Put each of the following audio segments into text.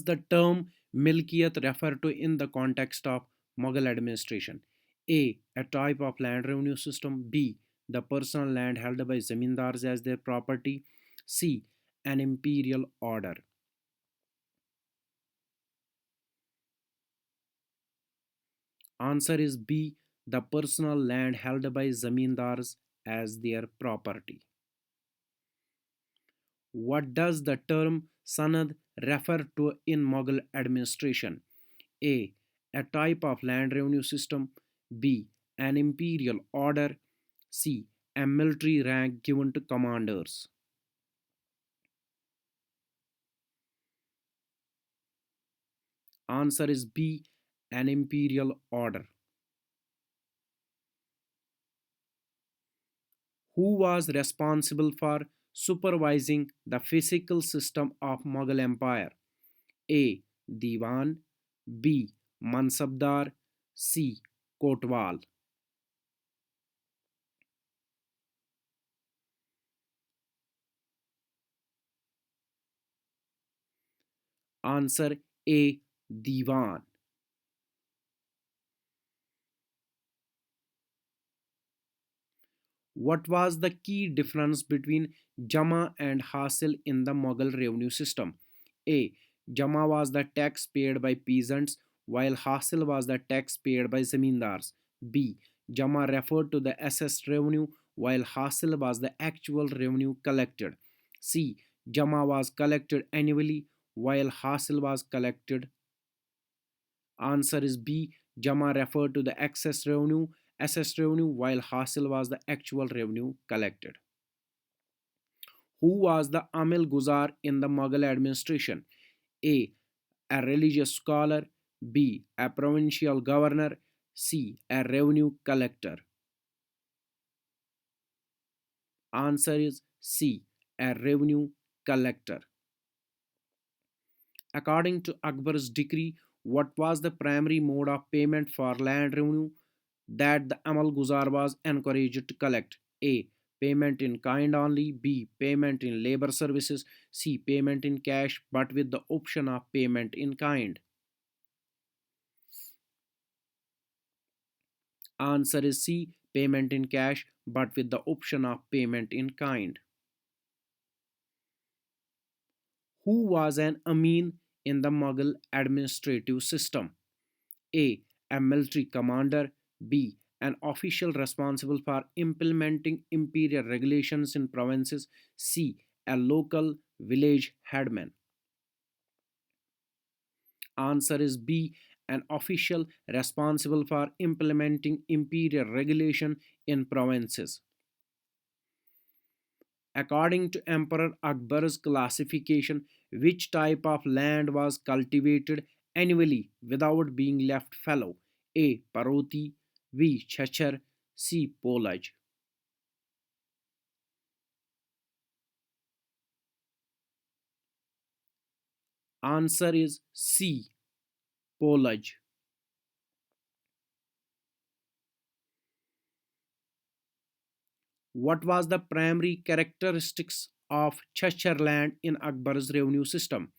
The term Milkiyat refer to in the context of Mughal administration? A type of land revenue system. B. The personal land held by zamindars as their property. C. An imperial order. Answer is B. The personal land held by zamindars as their property. What does the term sanad refer to in Mughal administration? A. A type of land revenue system. B. An imperial order. C. A military rank given to commanders. Answer is B. An imperial order. Who was responsible for supervising the physical system of Mughal Empire? A. Diwan. B. Mansabdar. C. Kotwal. Answer A. Diwan. What was the key difference between Jama and Hasil in the Mughal revenue system? A. Jama was the tax paid by peasants, while Hasil was the tax paid by zamindars. B. Jama referred to the assessed revenue, while Hasil was the actual revenue collected. C. Jama was collected annually, while Hasil was collected. Answer is B. Jama referred to the excess revenue, assessed revenue, while Hasil was the actual revenue collected. Who was the Amil Guzar in the Mughal administration? A. A religious scholar. B. A provincial governor. C. A revenue collector. Answer is C. A revenue collector. According to Akbar's decree, what was the primary mode of payment for land revenue that the Amal Guzar was encouraged to collect? A. Payment in kind only. B. Payment in labor services. C. Payment in cash but with the option of payment in kind. Answer is C. Payment in cash but with the option of payment in kind. Who was an Amin in the Mughal administrative system? A. A military commander. B. An official responsible for implementing imperial regulations in provinces. C. A local village headman. Answer is B. An official responsible for implementing imperial regulation in provinces. According to Emperor Akbar's classification, which type of land was cultivated annually without being left fallow? A. Paroti. B. Chachar. C. Polaj. Answer is C. Polaj. What was the primary characteristics of Chachar land in Akbar's revenue system?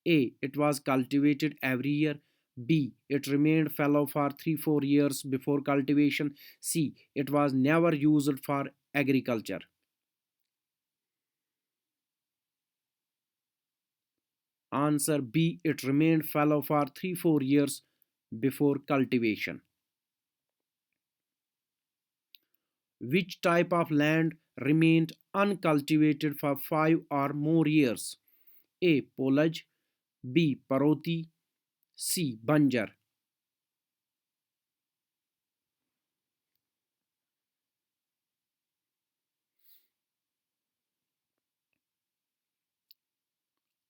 A. It was cultivated every year. B. It remained fallow for 3 4 years before cultivation. C. It was never used for agriculture. Answer B. It remained fallow for 3 4 years before cultivation. Which type of land remained uncultivated for 5 or more years? A. Polaj. B. Paroti. C. Banjar.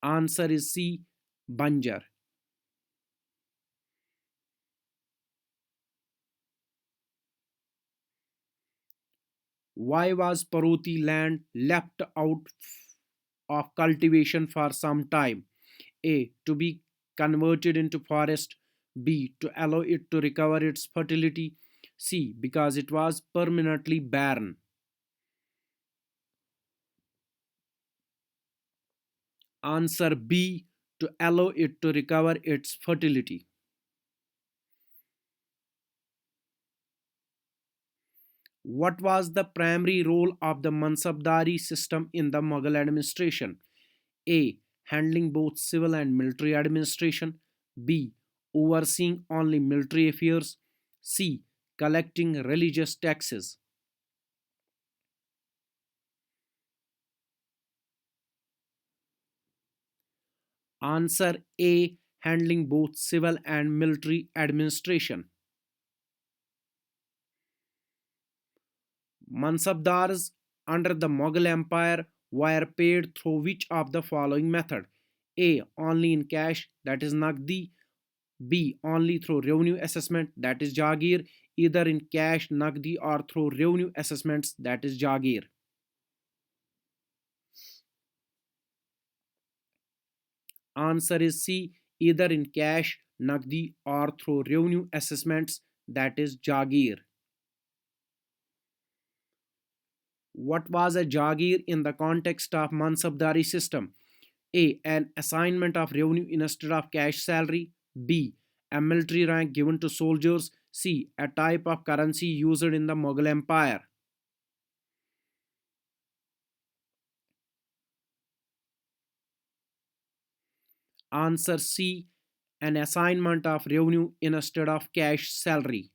Answer is C. Banjar. Why was Paroti land left out of cultivation for some time? A. To be converted into forest. B. To allow it to recover its fertility. C. Because it was permanently barren. Answer B. to allow it to recover its fertility. What was the primary role of the Mansabdari system in the Mughal administration? A. Handling both civil and military administration. B. Overseeing only military affairs. C. Collecting religious taxes. Answer A. Handling both civil and military administration. Mansabdars under the Mughal Empire were paid through which of the following method? A. Only in cash, that is Nagdi. B. Only through revenue assessment, that is Jagir. Either in cash, Nagdi, or through revenue assessments, that is Jagir. Answer is C. Either in cash, Nagdi, or through revenue assessments, that is Jagir. What was a Jagir in the context of Mansabdari system? A. An assignment of revenue instead of cash salary. B. A military rank given to soldiers. C. A type of currency used in the Mughal Empire. Answer C. An assignment of revenue instead of cash salary.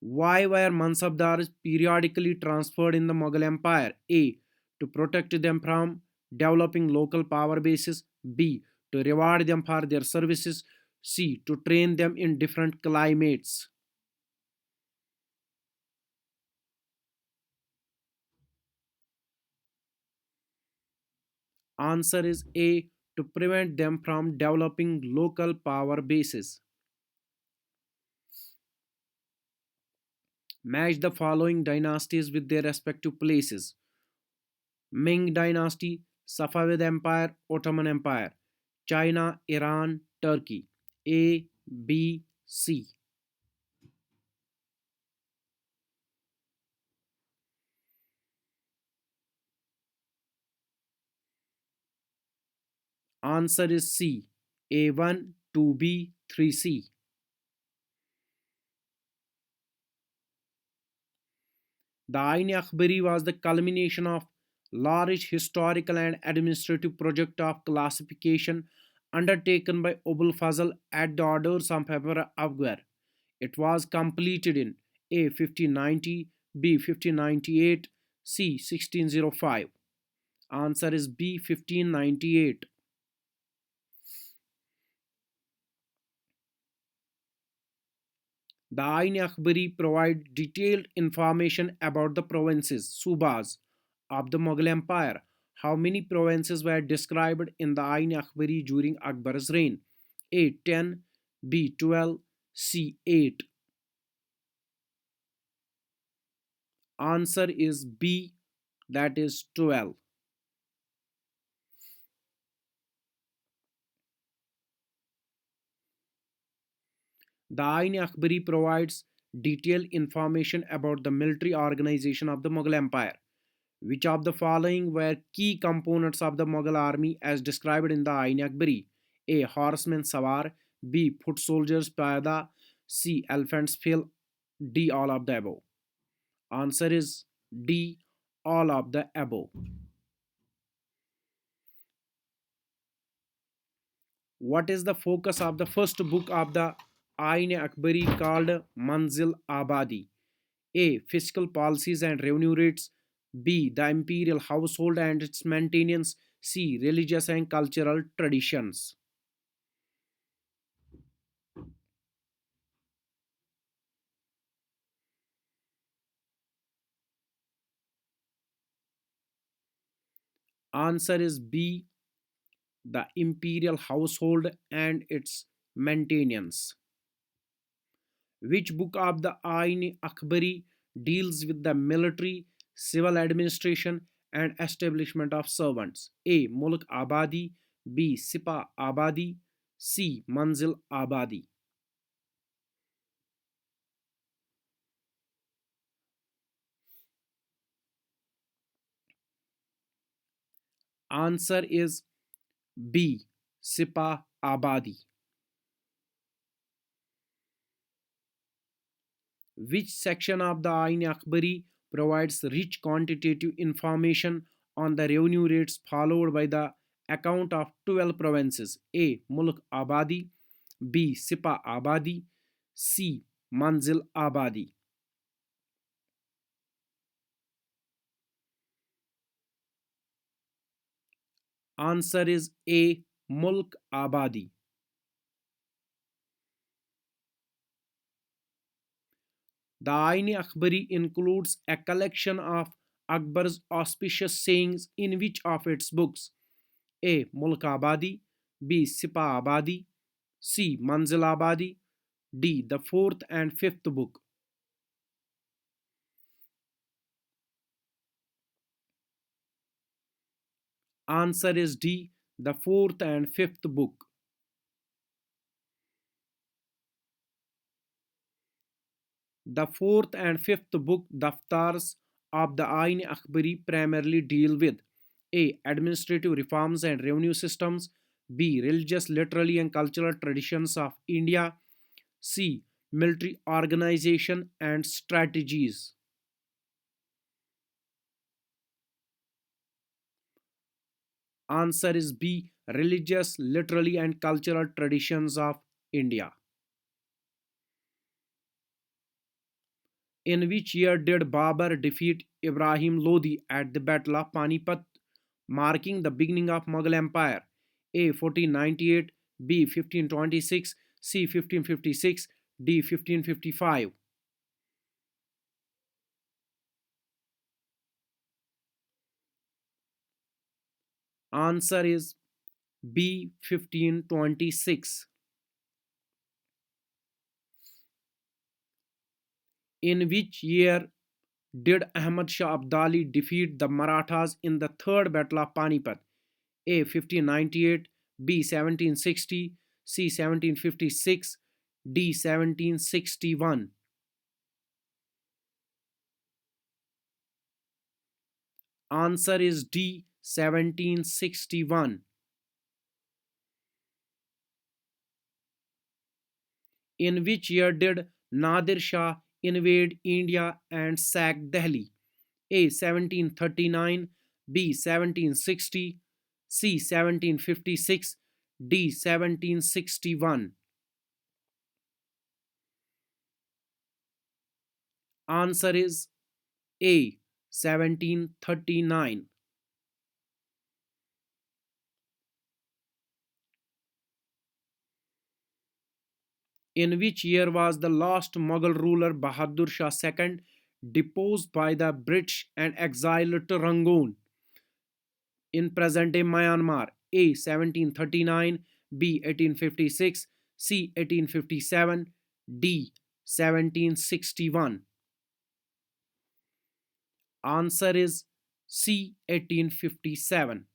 Why were Mansabdars periodically transferred in the Mughal Empire? A. To protect them from developing local power bases. B. To reward them for their services. C. To train them in different climates. Answer is A. To prevent them from developing local power bases. Match the following dynasties with their respective places: Ming Dynasty, Safavid Empire, Ottoman Empire, China, Iran, Turkey. A, B, C. Answer is C. A1, 2B, 3C. The Ain Akbari was the culmination of large historical and administrative project of classification undertaken by Abul Fazl at the orders of Emperor Akbar. It was completed in A 1590, B 1598, C 1605. Answer is B 1598. The Ain Akbari provide detailed information about the provinces, Subas, of the Mughal Empire. How many provinces were described in the Ain Akbari during Akbar's reign? A 10, B 12, C 8. Answer is B, that is 12. The Ain Akbari provides detailed information about the military organization of the Mughal Empire. Which of the following were key components of the Mughal army as described in the Ain Akbari? A. Horsemen Sawar. B. Foot soldiers Payada. C. Elephants Fill. D. All of the above. Answer is D. All of the above. What is the focus of the first book of the Ain Akbari called Manzil Abadi? A. Fiscal policies and revenue rates. B. The imperial household and its maintenance. C. Religious and cultural traditions. Answer is B. The imperial household and its maintenance. Which book of the Ain Akbari deals with the military, civil administration, and establishment of servants? A. Mulk Abadi. B. Sipa Abadi. C. Manzil Abadi. Answer is B. Sipah Abadi. Which section of the Ain Akbari provides rich quantitative information on the revenue rates, followed by the account of 12 provinces? A. Mulk Abadi, B. Sipah Abadi, C. Manzil Abadi. Answer is A. Mulk Abadi. The Ain Akbari includes a collection of Akbar's auspicious sayings in which of its books? A. Mulk Abadi, B. Sipah Abadi, C. Manzil Abadi, D. The fourth and fifth book. Answer is D. The fourth and fifth book. The fourth and fifth book Daftars of the Ain Akbari primarily deal with A. Administrative reforms and revenue systems, B. Religious, literary, and cultural traditions of India, C. Military organization and strategies. Answer is B. Religious, literary, and cultural traditions of India. In which year did Babur defeat Ibrahim Lodi at the Battle of Panipat, marking the beginning of Mughal Empire? A. 1498, B. 1526, C. 1556, D. 1555. Answer is B. 1526. In which year did Ahmad Shah Abdali defeat the Marathas in the Third Battle of Panipat? A. 1598, B. 1760, C. 1756, D. 1761. Answer is D. 1761. In which year did Nadir Shah invade India and sack Delhi? A. 1739, B. 1760, C. 1756, D. 1761. Answer is A. 1739. In which year was the last Mughal ruler Bahadur Shah II deposed by the British and exiled to Rangoon in present day Myanmar? A. 1739, B. 1856, C. 1857, D. 1761. Answer is C. 1857.